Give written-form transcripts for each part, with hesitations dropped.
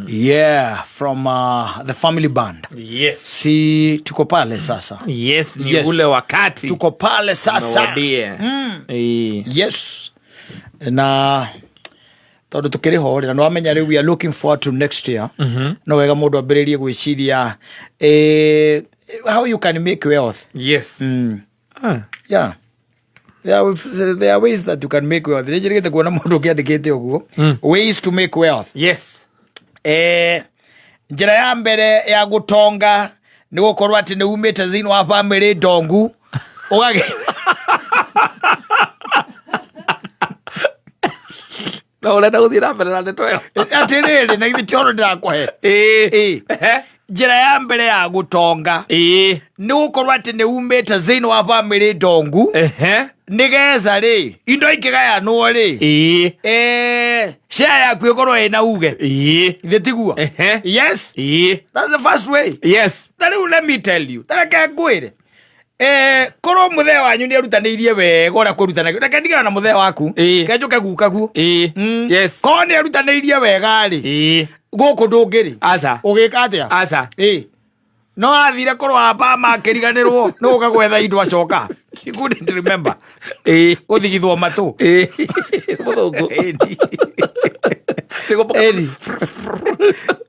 Yeah, from the family band. Yes. Si tuko pale sasa. Yes, ni ule wakati. Tuko pale sasa. Yes. Na tondu tukiri ho na no amenya we are looking forward to next year. No wega mundu ambiririe gwiciria how you can make wealth. Yes. Yeah. There are ways that you can make wealth. Nijirigite kuona mundu kiandikite uguo. Ways to make wealth. Yes. Njira ya mbere ya gutonga ni gukorwo ati ni umite thini wa family ndongu ugage na urenda guthira mbere na ndeto yo ati riri na githi choro ndakwahe njira ya mbere ya gutonga ni gukorwo ati ni umite thini wa family ndongu nigeza ri indo ikigayanwo ri share yaku ikorwo ina uge thitiguo. Yes, that's the first way. Yes, that let me tell you that I gwire korwo muthe wanyu ni arutanirie wega ora kurutana reke ndigana na muthe waku kejuke gukagu. Yes, korwo ni arutanirie wega ri guku ndungiri asa ugika atia asa no athire korwo aba makiriganirwo no ukagwetha indo acoka. You couldn't remember uthigithwo matu muthungu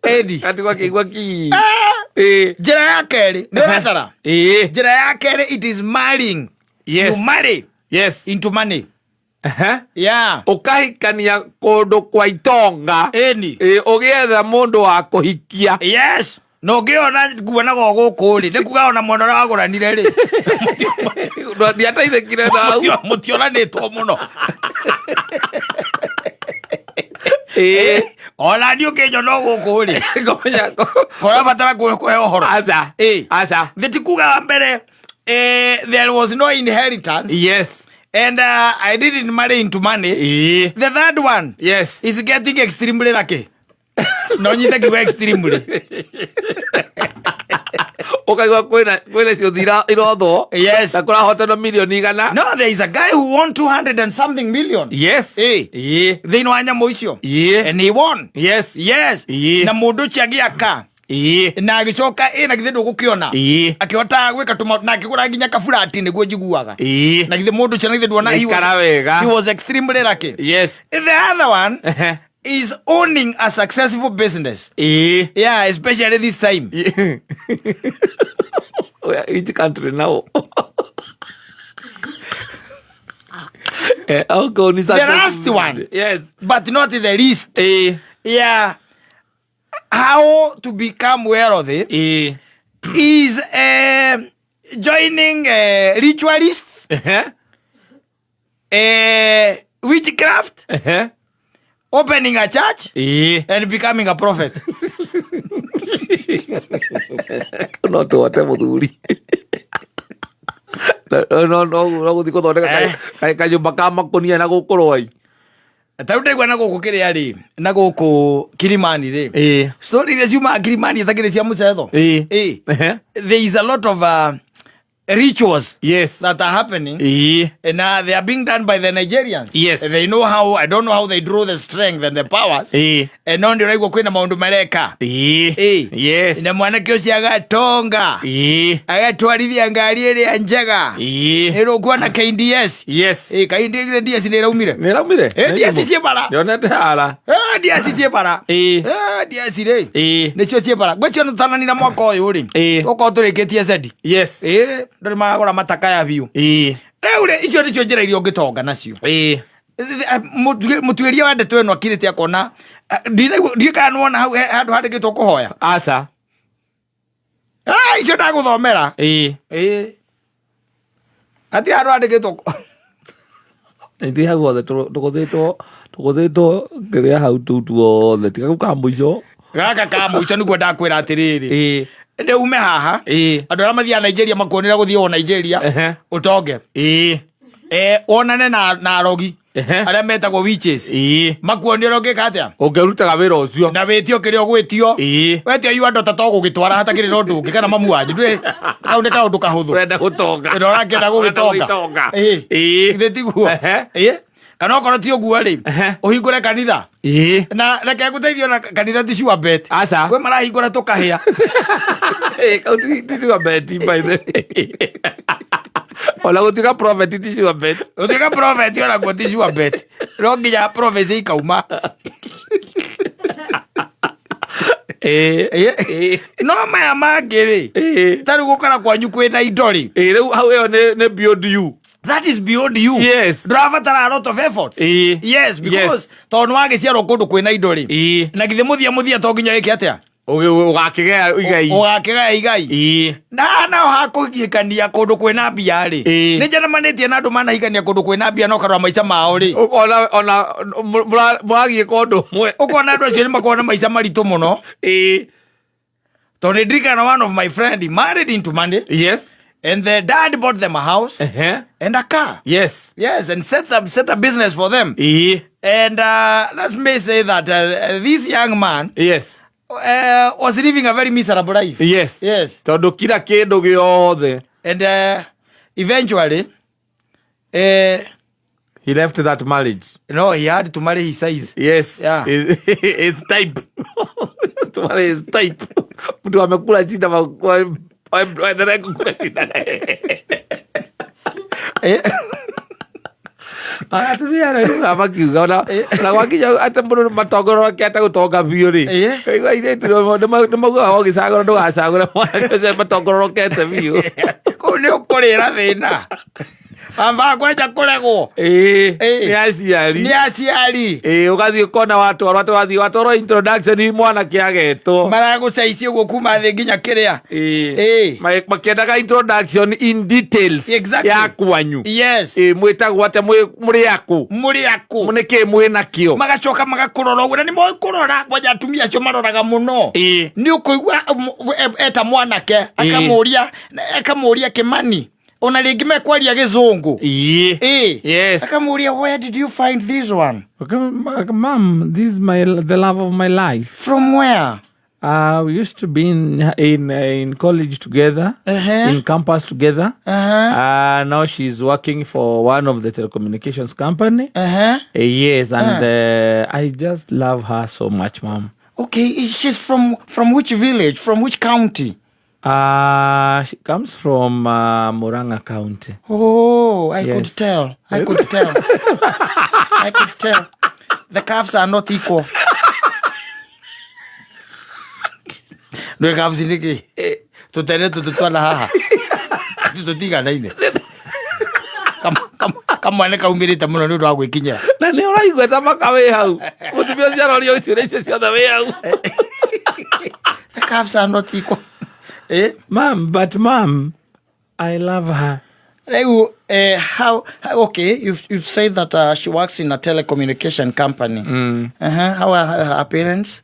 Edi ati kwa kigwa ki njira ya keri ni ratara njira ya keri it is marrying. Yes, you marry into money. Yeah, ukahikania kundu kwa itonga ugietha mundu wa kuhikia. Yes, no ngiona nguona go guku ri ni kuga ona mwana wa guranire ri ndi ataithekire na mutionanitwo muno ona ndio kenyo no guku ri ngomenya kora batara kuhe ohoro asa thitikuga mbere there was no inheritance. Yes, and I didn't marry into money. The third one is getting extremely lucky. No nyita kiwa extremely ukaiwa kwena cio thira irotho. Yes, na kura hotana milioni igana. No, there is a guy who won 200 and something million. Yes, they know anya moicio and he won. Yes, na mundu chiagia ka na agicoka na githe ndugukiona akihota gwika tuma na akigura nginya kafurati niguo njiguaga na githe mundu cia na githe duona he was extremely lucky. Yes, the other one is owning a successful business. Yeah, especially this time. Which country now? The last one. Yes, but not the least. Yeah, how to become wealthy is joining ritualists, witchcraft, opening a church, and becoming a prophet. No to wate muthuri no guthiko thondeka kanyumba ka makonia na gukuroi tarutegwa na guku kiria ri na guku Kilimani ri story ile ciuma Kilimani thakire cia mucetho there is a lot of rituals that are happening and they are being done by the Nigerians. They know how, I don't know how they draw the strength and the powers and no ndio kwina maundu mareka na mwanake ucio agatonga agatwarithia ngari iri njega ero kwa na KDS KDS ni raumire DS ciebara yonete hala DS ciebara DS ri nicio ciebara gwecio ntanani na mwaka uyu ri uko turikitie zedi ndari magora mataka ya biu reure icio nicio njira irio ngitonga nacio mutuiria wende tweno akirite akona ndikanona hau handu handikitwo kuhoya asa icio ndaguthomera ati handu handikitwo ndi hau othe tuguthitwo ngiria hau tuothe tiga ka muico gaka ka muico niguo ndakwira atiriri nde ume haha andu ara mathia Nigeria makuonera guthii o Nigeria utonge onane na arogi aria metagwo witches makuonera ngika atia ungerutaga wira ucio na wetio kirio gwetio wetio yu andu tata gugitwara hatakire no ndungi kana mamu wanyu ndwe kaunde ka undu kahuthu urenda gutonga ndora ngenda gugitonga ithe tiguo kana okorwo ti uguo ri uhingure kanitha na reke nguteithio na kanitha ti sure bet kwe marahingura tukahia ti sure bet by the Ola gutuika prophet ti sure bet utuika prophet ona go ti sure bet no nginya prophecy ikauma no maya mangä tarä gå kara kwanyu kwä na indo rä rä u hau ä yo nä beyond you. That is beyond you. Yes. Ndurabatara a lot of effort. Yes, because tondu wagä ciarwo kå ndå kwä na indo rä na githä må thia to nginya wä ke atä a ugakigea igai na hakå hiäkania kå ndå kwä na mbia rä nä njeremanä na andå manahikania kå ndå kwä na mbia no karora maica mao rä ona mwagä ka å ndå mwe å kona andå acio nä makorwo na maica maritå må no tondå nä ndirikana one of my friend married into Monday. Yes. And the dad bought them a house and a car. Yes. Yes, and set a business for them. And let me say that this young man was living a very miserable life. Yes. Yes. Tondu kila kindu giothe. And eventually he left that marriage. No, he had to marry his size. Yes. Yeah. His type. To marry his type. Mtu amekula chini waendelee kukula chini. Atumia na makiuga na wakinya hata mundu matongoro wake atagutonga biũ rĩ nĩ maugaga ũgĩcagũra ndũgacagũre mwana matongoro kete biũ kũu nĩ ũkũrĩra thĩna amba kwenja kuregwo ni aciari ugathii ukona watwarwo introduction mwana kiagetwo maragucaicie uguo kuma thi nginya kiria makiendaga introduction in details ya kwanyu. Yes. Mwitagwo ate muri aku munike mwina kio magacoka magakurora uguo ni moy kurora kwanja atumia acio maroraga muno ni ukuigua eta mwanake akamuria Kimani ona ringi mekwaria gizungu yes akamuria where did you find this one? Okay, mom, this is the love of my life. From where? We used to be in college together, in campus together. Now she's working for one of the telecommunications company. Yes, and I just love her so much, mom. Okay, she's from which village? From which county? She comes from Murang'a County. Oh, I could tell. I could tell. The calves are not equal. No calves niki. Tutene tututwala haha. Tutigandaine. Kamwana kaumirite muno ni ndwa gwikinyira. Na ni uraigweta makawe hau. Mutumia cia rorio icio icio ciothe we hau. The calves are not equal. Mom, I love her. Okay, you've said that she works in a telecommunication company. How are her parents?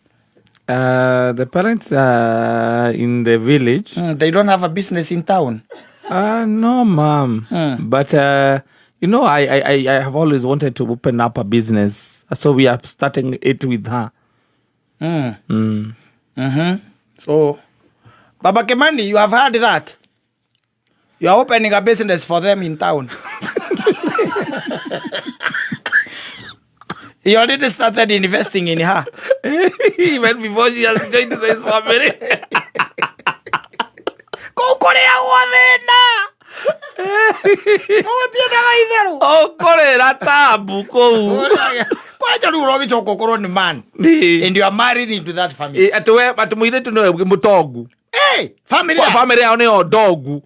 The parents are in the village. They don't have a business in town? No, Mom. But, I have always wanted to open up a business. So we are starting it with her. So... Baba Kimani, you have heard that? You are opening a business for them in town. You already started investing in her. Even before she has joined this family. Kukurea wathina. Mutiendaga itheru. Ukurira tabu kou. Kwaja ru rogi choko korwo ni man. And you are married into that family. Atumuire tu no mutongu. Family yao ni odogu.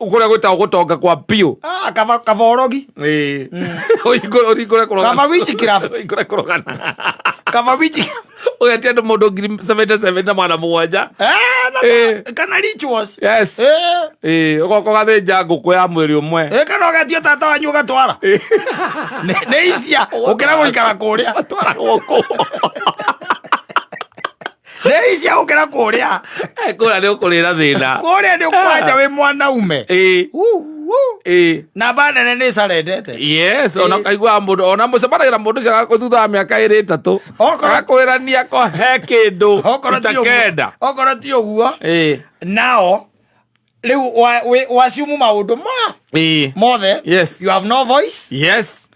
Ukure gwita gutonga kwa pio. Kavorogi. Urigore kurogana. Kavawichi kirafu. Urigore kurogana. Kavawichi. Ugetia ndo modo 77 na mwana mmoja. Kana rituals. Yes. Ukoko gathinja nguku ya mwiri umwe. Kana ugetia tata wanyu gatwara. Ne isia. Ukira guikara kuria. Atwara guku. Reisia ukira kuria. Kuria ni ukurira thina. Kuria ni ukwanja we mwanaume. Na bana nene sarendete. Yes, ona kaigwa mundu ona mucemanagira mundu cia thutha wa miaka 3 akakwirania ko he kindu utakenda. Okora ti uguo. Now riu wasiumu maundu mothe. Yes. You have no voice. Yes.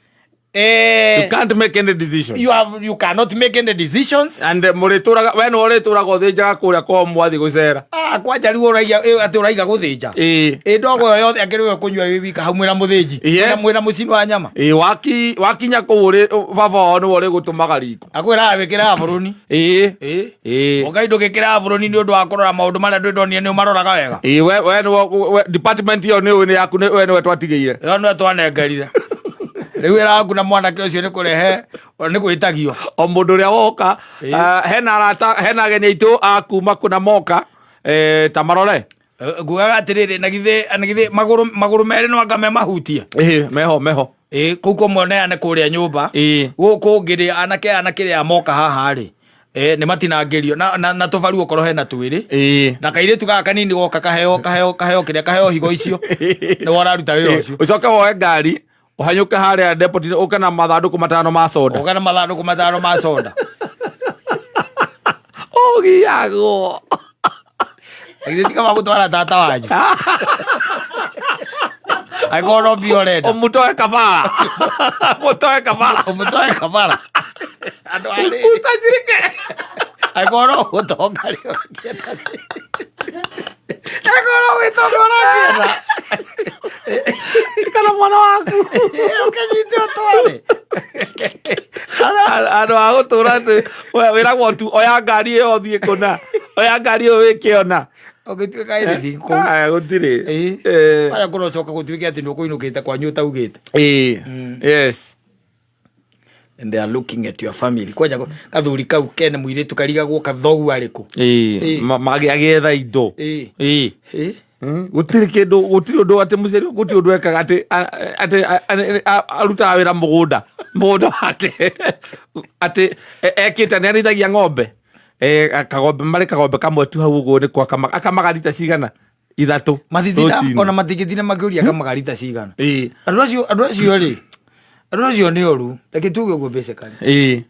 You can't make any decision. You cannot make any decisions. And murituraga when urituraga uthinjaga kuria kwa mwathi gucera. Kwanja riu ati uraiga guthinja. Ndogo yo yothe akiriwe kunywa wika hamwe na muthinji. Mwina mucini wa nyama. Wakinya kuuri baba wao ni wori gutumaga riko. Akwira wikira buruni. Ogai ndugikira buruni ni undu wa kurora maundu maria ndonio ni maroraga wega. We department yo ni yaku we ni twatigeire. Yo no twanengerire. Riu iraku na mwanake ucio ni kurehe ni gwitagio o mundu ria woka hena ageni aitu akuma kuna moka tamarore ngugaga atiriri na githe maguru meri no anga me mahutia meho kuko moneane kuria nyumba guku ngiri anake ria moka haha ri ni matinangerio na tuvaru okoro hena twiri na kaire tugaga kanini goka kaheo kiria kaheo higo icio ni wararuta wira ucio ucoke woe ngari uhanyuke haria depot uka na mathanduku matano ma soda ogiago Agitika magutwara tata wanyu Aigoro bioreda omutoe kabara ando ali utajirike aigoro gutongari kana mwana waku ukanyitio tware ando agutura ati wiragwo tu oya ngari iyo thie kuna oya ngari iyo wikiona ogituika irithi ko gutiri aya kurocoka gutuike ati no kuinukite kwa nyuta ugite yes and they are looking at your family kwaja kathuri kau kene muire tukarigagwo kathogu ariku magiagetha indo gutiri kindu gutiri undu ati muceri gutiri undu ekaga ati aruta wira mugunda wake ati ekita ni arithagia ng'ombe kagombe kamwe tu hau uguo ni kwa akamagarita cigana 3 mathithina ona mathigithina magiuria kamagarita cigana andu acio ni oru reke tuge uguo basically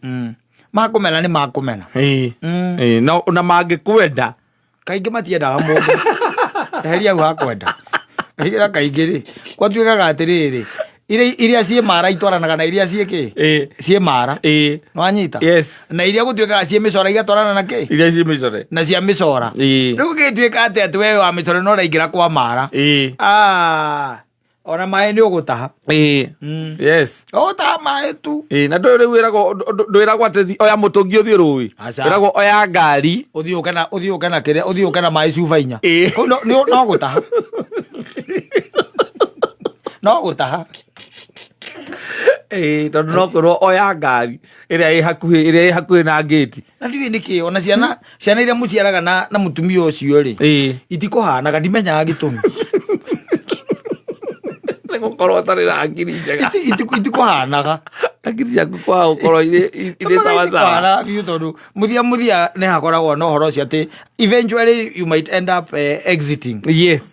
makumena ni makumena na mangikwenda kaingi matiendaga mundu heria au hakwenda higira kaingi ri kwatuikaga atiriri iria cie mara itwaranaga na iria cie ki cie mara no anyita na iria gutuikaga cie micora igatwarana na ki iria cie micora na cia micora riu gituika ati wewe wa micora no raingira kwa mara ona mai ni ugutaha yes utaha mai tu na ndwire wiragwo ati oya mutungi uthie rui wiragwo oya ngari uthie kana kiria uthie kana mai cuba 4 no gutaha no gutaha tondu no korwo oya ngari iria i hakuhi na gate na ndithi niki ona ciana iria muciaraga na mutumia ucio ri itikuhanaga ndimenyaga gitumi gukorwo tari na ngiri njega itikuhanaga ngiri ciaku kwa gukorwo ire sawa biu tondu muthia ni hakoragwo no horo cio ati eventually you might end up exiting yes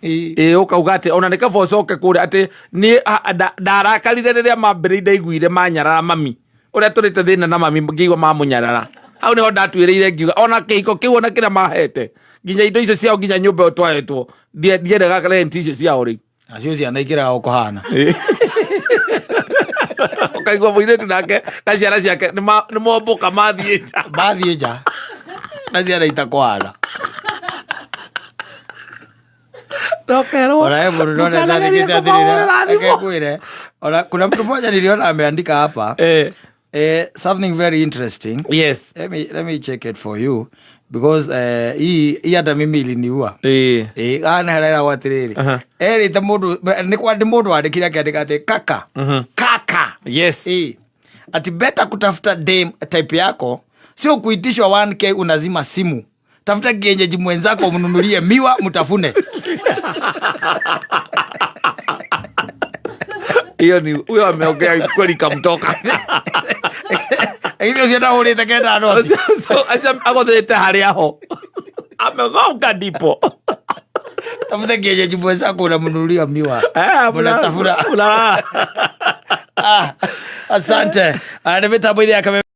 ukauga ati ona nika bocoke kuria ati ni ndarakarire riria mambire ndaiguire manyarara mami uria turite thina na mami ngiigua mamunyarara au niho ndatwiriire ngiuga ona kihiko kiu ona kira mahete nginya indo icio ciao nginya nyumba utwaetwo ndiendaga rent icio ciao ri acio ciana ikiraga ukohana ukaigua muiretu nake na ciana ciake ni momboka mathie nja na ciana itakwara kuna mtu mmoja niliona ameandika hapa something very interesting. Yes, let me check it for you because hii hata mimi iliniua ana harera watiriri erite mundu ni kwa ndi mundu andikira kiandika ati kaka yes ati better kutafuta dame type yako sio kuitishwa 1k unazima simu. Tafuta kienyeji mwenzako mnunulie miwa mtafune. Hiyo ni huyo ameongea kweli kamtoka. Hiyo sio ule tekenda ndo. So agothete haria ho. Amegonga ndipo. Tafuta kienyeji mwenzako unamnunulia miwa. Mnatafuna. Asante. Ana mitambo ile